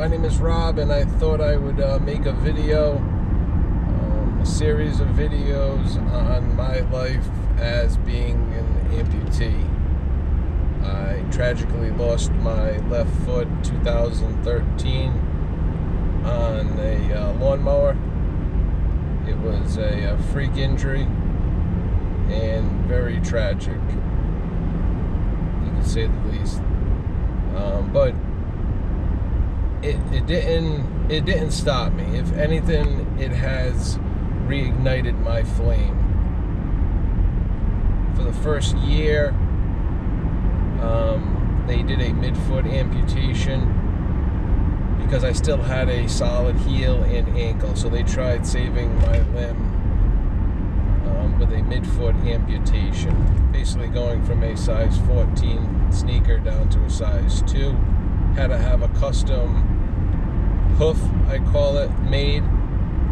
name is Rob, and I thought I would make a video, a series of videos on my life as being an amputee. I tragically lost my left foot 2013 on a lawnmower. It was a freak injury and very tragic, you could say the least. But it didn't stop me. If anything, it has reignited my flame. For the first year, they did a midfoot amputation because I still had a solid heel and ankle, so they tried saving my limb with a midfoot amputation, basically going from a size 14 sneaker down to a size 2. Had to have a custom hoof, I call it, made,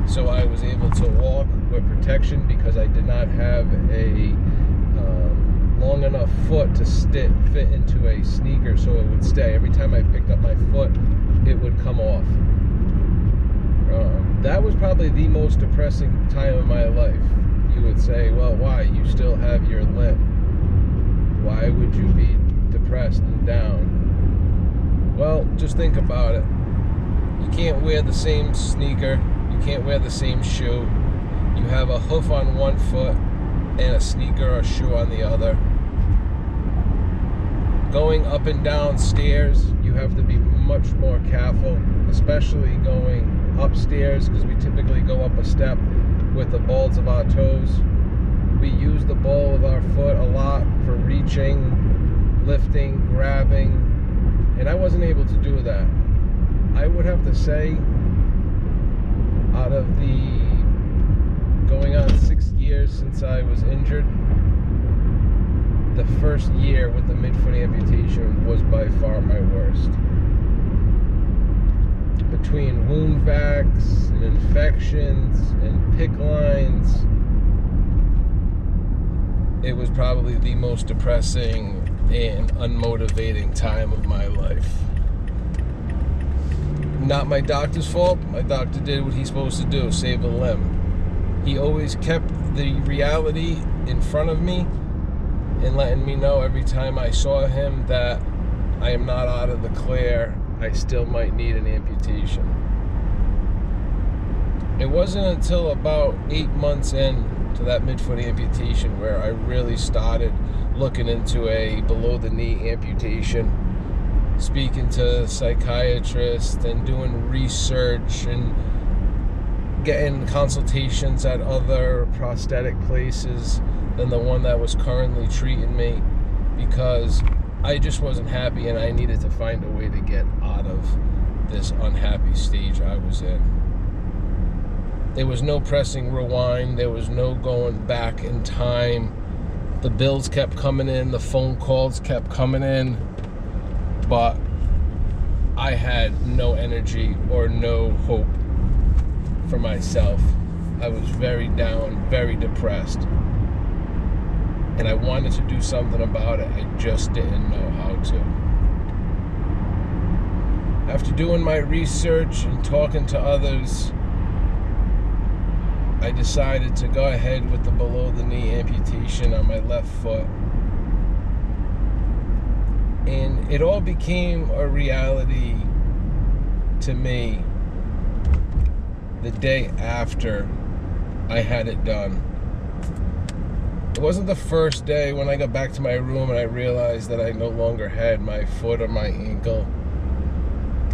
so I was able to walk with protection because I did not have a long enough foot to fit into a sneaker so it would stay. Every time I picked up my foot, it would come off. That was probably the most depressing time of my life. You would say, well, why? You still have your limb. Why would you be depressed and down? Well, just think about it. You can't wear the same sneaker. You can't wear the same shoe. You have a hoof on one foot and a sneaker or shoe on the other. Going up and down stairs, you have to be much more careful, especially going upstairs, because we typically go up a step with the balls of our toes. We use the ball of our foot a lot for reaching, lifting, grabbing, and I wasn't able to do that. I would have to say, out of the going on 6 years since I was injured, the first year with the midfoot amputation was by far my worst. Between wound vacs and infections and PICC lines, it was probably the most depressing and unmotivating time of my life. Not my doctor's fault. My doctor did what he's supposed to do, save a limb. He always kept the reality in front of me and letting me know every time I saw him that I am not out of the clear. I still might need an amputation. It wasn't until about 8 months in to that midfoot amputation where I really started looking into a below-the-knee amputation, speaking to psychiatrists and doing research and getting consultations at other prosthetic places than the one that was currently treating me, because I just wasn't happy and I needed to find a way to get out of this unhappy stage I was in. There was no pressing rewind. There was no going back in time. The bills kept coming in. The phone calls kept coming in. But I had no energy or no hope for myself. I was very down, very depressed. And I wanted to do something about it. I just didn't know how to. After doing my research and talking to others, I decided to go ahead with the below-the-knee amputation on my left foot. And it all became a reality to me the day after I had it done. It wasn't the first day when I got back to my room and I realized that I no longer had my foot or my ankle.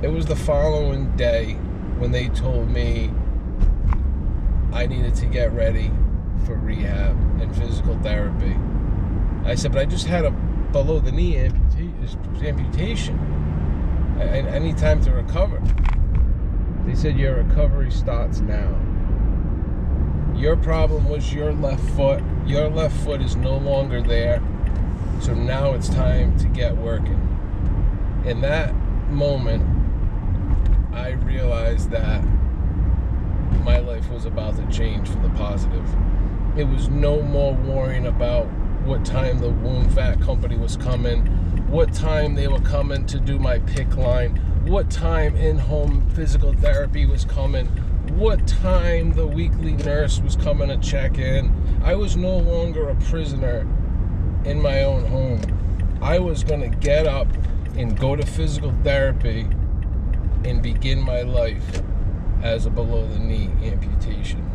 It was the following day when they told me I needed to get ready for rehab and physical therapy. I said, but I just had a below-the-knee amputation. I need time to recover. They said, your recovery starts now. Your problem was your left foot. Your left foot is no longer there. So now it's time to get working. In that moment, I realized that my life was about to change for the positive. It was no more worrying about what time the wound vac company was coming, what time they were coming to do my PICC line, what time in-home physical therapy was coming, what time the weekly nurse was coming to check in. I was no longer a prisoner in my own home. I was going to get up and go to physical therapy and begin my life as a below-the-knee amputation.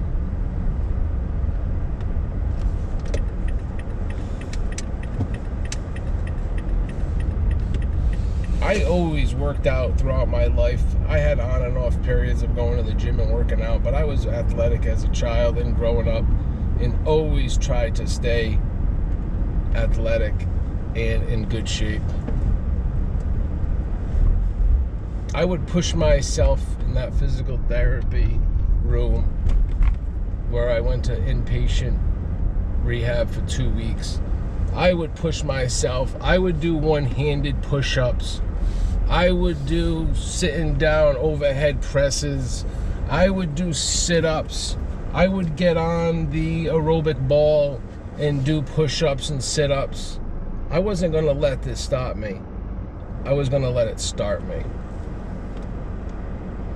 I always worked out throughout my life. I had on and off periods of going to the gym and working out, but I was athletic as a child and growing up, and always tried to stay athletic and in good shape. I would push myself in that physical therapy room where I went to inpatient rehab for 2 weeks. I would push myself. I would do one-handed push-ups. I would do sitting down overhead presses. I would do sit-ups. I would get on the aerobic ball and do push-ups and sit-ups. I wasn't going to let this stop me. I was going to let it start me.